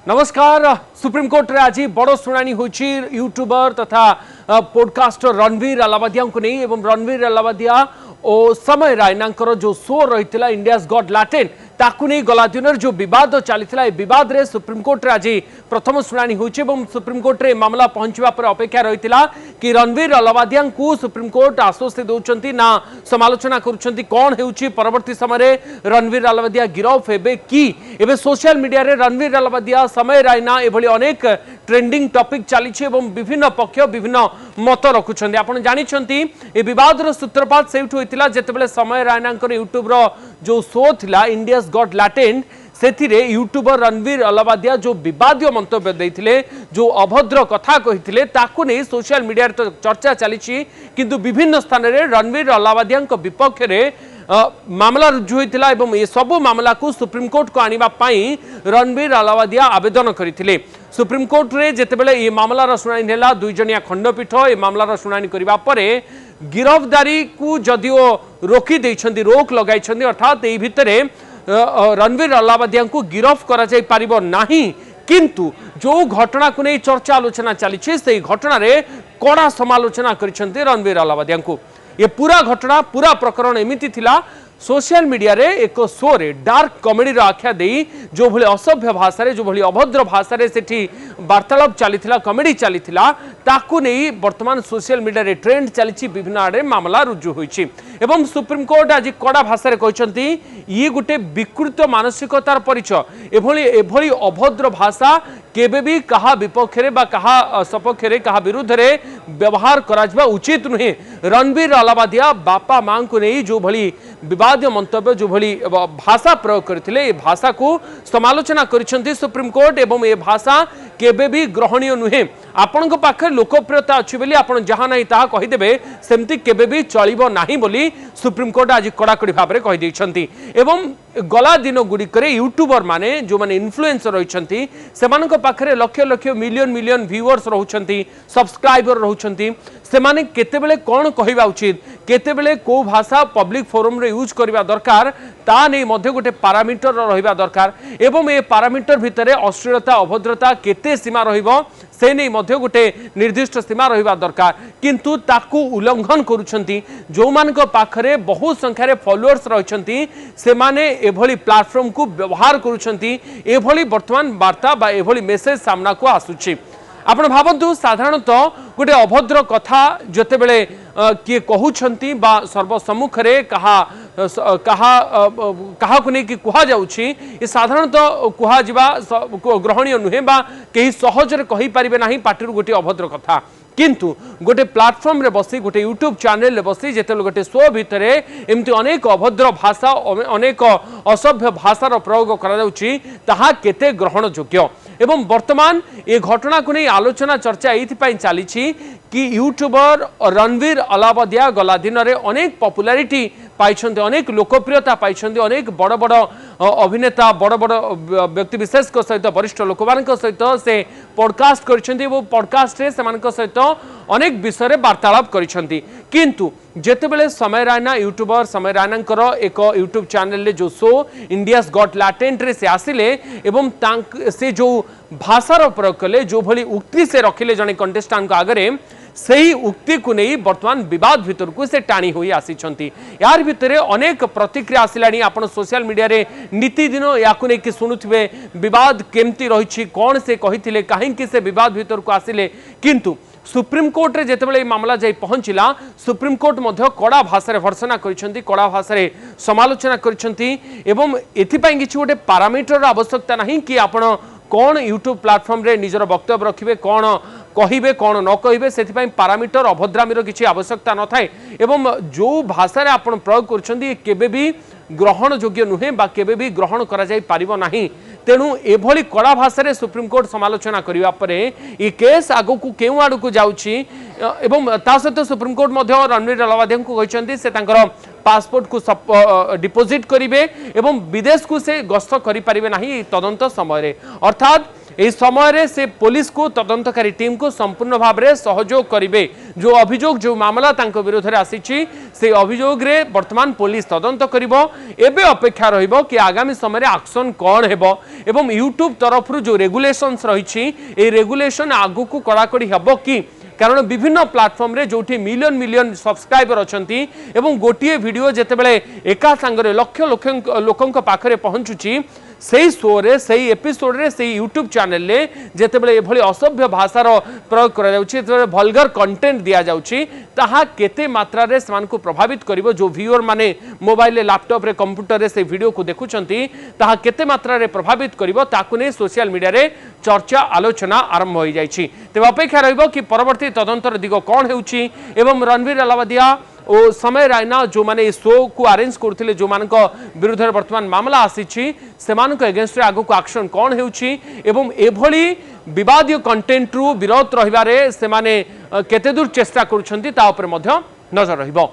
नमस्कार। Supreme court रे आज बड़ शुणाणी होची यूट्यूबर तथा पॉडकास्टर रणवीर अलावादिया को नहीं एवं रणवीर अलावादिया और समय रायनांकर जो शो रही इंडियाज गॉट लैटेंट ताकू नहीं गला दिन जो विवाद चली विवाद रे सुप्रीम कोर्ट रे आज प्रथम शुणाणी होची सुप्रीम कोर्ट रे मामला पहुंचवा पर अपेक्षा रही कि रणवीर अलावादिया को सुप्रीम कोर्ट आश्वस्ति दौरान ना समालोचना करुँच कौन होउची परवर्ती समय रणवीर अलावादिया गिरफ हेबे कि एबे सोशल मीडिया रे रणवीर अलावादिया समय रायना एभली अनेक ट्रेंडिंग टॉपिक चली विभिन्न पक्ष विभिन्न मत रखुछन्ती। आपण जानिछन्ती ए विवाद रो सूत्रपात सेउठु होइतिला जेतेबेले समय रायनांकर यूट्यूब रो जो शो थिला इंडियाज गॉट लैटेंट से यूट्यूबर रणवीर अलावादिया जो विवादीय मंतव्य देते जो अभद्र कथा कही ताकू नहीं सोशल मीडिया तो चर्चा चली किंतु विभिन्न स्थान में रणवीर अलावादिया विपक्ष में मामला रुजु होता ये सबू मामला को सुप्रीम कोर्ट को आने रणवीर अलावादिया आवेदन करते सुप्रीम कोर्ट रे जितेबाला ये मामलार शुणाणी है 2 जणिया खंडपीठ ये मामलार शुणाणी करने पर गिरफ्तारी को जदिओ रोकी देइछन्ती रोक लगाई अर्थात ये भितर रणवीर अलावादिया को गिरफ करा जाई पारिबो नाही किंतु जो घटना को नहीं चर्चा आलोचना चली से घटना रे कड़ा समालोचना करिसेंती रणवीर अलावादिया को ये पूरा घटना पूरा प्रकरण एमिति थिला सोशल मीडिया रे एक शो रे डार्क कॉमेडी रो आख्या देई जो भले असभ्य भाषा रे जो भले अभद्र भाषा रे सेठी वार्तालाप चलीथिला कॉमेडी चलीथिला ताकू नहीं वर्तमान सोशल मीडिया रे ट्रेंड चली विभिन्न आड़े मामला रुजु होईछि एवं सुप्रीम कोर्ट आज कड़ा भाषा रे कहचंती ये गोटे विकृत मानसिकतार परिचय एभली अभद्र भाषा केबे भी कहा विपक्ष रे बा कहा सपक्ष रे कहा विरुद्ध रे व्यवहार करा उचित नुहे। रणवीर अलावादिया बापा मां को नहीं जो भली विवादीय मंतव्य जो भली भाषा प्रयोग करथिले भाषा को समालोचना करिसेंती सुप्रीम कोर्ट एवं ये भाषा केबे भी ग्रहणीय नुहे। आपण पाखे लोकप्रियता अच्छी बोली आपण जहाँ नहीं ताहा कहीदेवे सेमती केबे भी चलिबो नाही बोली सुप्रीम कोर्ट आज कड़ाकड़ी भाव में कही देइछंती एवं गला दिन गुड़िक यूट्यूबर माने जो माने इन्फ्लुएंसर रहिछंती सेमानक पाखरे लक्ष लक्ष मिलियन मिलियन व्यूअर्स रहउछंती सब्सक्राइबर रहउछंती सेमाने केतेबेले कोन कहिबा उचित केतेबेले को भाषा पब्लिक फोरम रे यूज करबा दरकार ता नहीं मध्य गोटे पारामीटर रहिबा दरकार एवं ए पारामीटर भितरे अश्लीलता अभद्रता केते सीमा रहिबो से नहीं मध्य गोटे निर्दिष्ट सीमा रहिबा दरकार किंतु ताकू उल्लंघन करुछंती जो मानक पाखरे बहुत संख्यारे फॉलोअर्स रहिछंती से माने एभली प्लेटफॉर्म को व्यवहार करुछंती एभली वर्तमान वार्ता बा एभली मेसेज सामना को आसुछि। आपण भावन्तु साधारणतः गोटे अभद्र कथा जते बेले किए कहउछंती बा सर्वसम्मुख रे कहा को नहीं कि कुहा जाउछि ये साधारणतः कुहा जिबा ग्रहणीय नुहे बा केही सहज रे कहि परिबे नाही पाटिरु गोटे अभद्र कथा किंतु गोटे प्लेटफॉर्म रे बसी गोटे यूट्यूब चैनल रे बसी जेते गोटे शो भितरे एमती अनेक अभद्र भाषा अनेक असभ्य भाषार प्रयोग करा जाउछि ताहा केते ग्रहण योग्य एवं वर्तमान ये घटना को नहीं आलोचना चर्चा एइथिपाई चलीछि कि यूट्यूबर रणवीर अलावादिया गला दिन रे अनेक पॉपुलैरिटी पाइछन्ते अनेक लोकप्रियता पाइछन्ते अनेक बड़ बड़ अभिनेता बड़ बड़ व्यक्ति विशेष सहित वरिष्ठ लोक सहित से पॉडकास्ट करछन्ते वो पॉडकास्ट रे समानक सहित अनेक विषय रे वार्तालाप करछन्ते किंतु जेतेबेले समय रायना यूट्यूबर समय रायनांकर एक यूट्यूब चैनल रे जो शो इंडियाज गॉट लैटेंट रे से आसिले एवं से जो भाषार प्रयोग कले जो भली उक्ति से रखिले जने कंटेस्टेंट को आगरे सही उक्ति को नहीं वर्तमान विवाद भीतर को से टाणी होई आसीछंती यार भितरे अनेक प्रतिक्रिया आसिलानी आपण सोशल मीडिया रे नीति दिन याकु नै कि सुनुथिबे विवाद केमती रहिछि कोन से कहिथिले काहे कि से विवाद भीतर को आसिले किंतु सुप्रीम कोर्ट रे जेतेबेले मामला जाई पहुंचिला सुप्रीम कोर्ट मध्य कड़ा भाषा रे भर्सना करिसेंती कड़ा भाषा रे समालोचना करिसेंती एवं एथि पई किछि गोटे पारामीटर आवश्यकता नहीं कि आपण कौन यूट्यूब प्लेटफॉर्म रे निजर वक्तव्य रखिबे कौन कहिबे कौन न कहिबे सेथिपाई पारामीटर अभद्रामीर किछि आवश्यकता न थाए एवं जो भाषा रे आपण प्रयोग करछन्ती केबे भी ग्रहण योग्य नुहे बा केबे भी ग्रहण करा जाई पारिबो नाही तेणु एभली कड़ा भाषा रे सुप्रीम कोर्ट समालोचना करिवा परे ई केस आगो को केउ आडू को जाउछि एवं ता सहित सुप्रीम कोर्ट मध्य रणवीर अलावादिया को कहछन्ती से तांकर पासपोर्ट को डिपोजिट करेंगे एवं विदेश को से गस्त करें ना तदंत समय अर्थात এই সময়ে সে পুলিশ কো তদন্তকারী টিম কো সম্পূর্ণ ভাবে সহযোগ করিবে जो অভিযোগ जो মামলা তাঙ্ক বিরুদ্ধে আসিছি সেই অভিযোগ রে বর্তমান পুলিশ তদন্ত করিব এবে অপেক্ষা রহিব কি আগামী সময়ে অ্যাকশন কোন হেব এবং ইউটিউব তরফরু जो রেগুলেশনস রহিছি এই রেগুলেশন আগুকু কড়াকড়ি হেব কি কারণ বিভিন্ন প্ল্যাটফর্ম রে जोठी मिलियन मिलियन सब्सक्राइबर अछंती एवं गोटिए वीडियो जेतेबेले एका संगरे लक्ष लक्ष लोकंक पाखरे पहुंचुची सेही शो रे सेही एपिसोड रे सेही यूट्यूब चैनल रे जेतेबेले एभली असभ्य भाषार प्रयोग करा जाउची जेतेबेले वल्गर कंटेंट दिया जाउची ताहा केते मात्रा रे समान को प्रभावित करिवो जो व्यूअर माने मोबाइल लैपटॉप रे कंप्यूटर रे से वीडियो को देखुचंती ताहा केते मात्रा रे प्रभावित करिवो ताकु ने सोशल मीडिया रे चर्चा आलोचना आरंभ हो जाइछि तेबे अपेक्षा रहिबो कि परवर्ती तदंतर दिगो कोन हेउची एवं रणवीर अलावादिया ओ समय रायना जो माने शो को अरेंज करथिले जो मान को विरुद्ध वर्तमान मामला आसीछि सेमान को अगेंस्ट आगो को एक्शन कोन हेउछि एवं एभली विवादीय कंटेंट रु विरोध रहिबारे से माने केते दूर चेष्टा करूछंती ता ऊपर मध्य नजर रहिबो।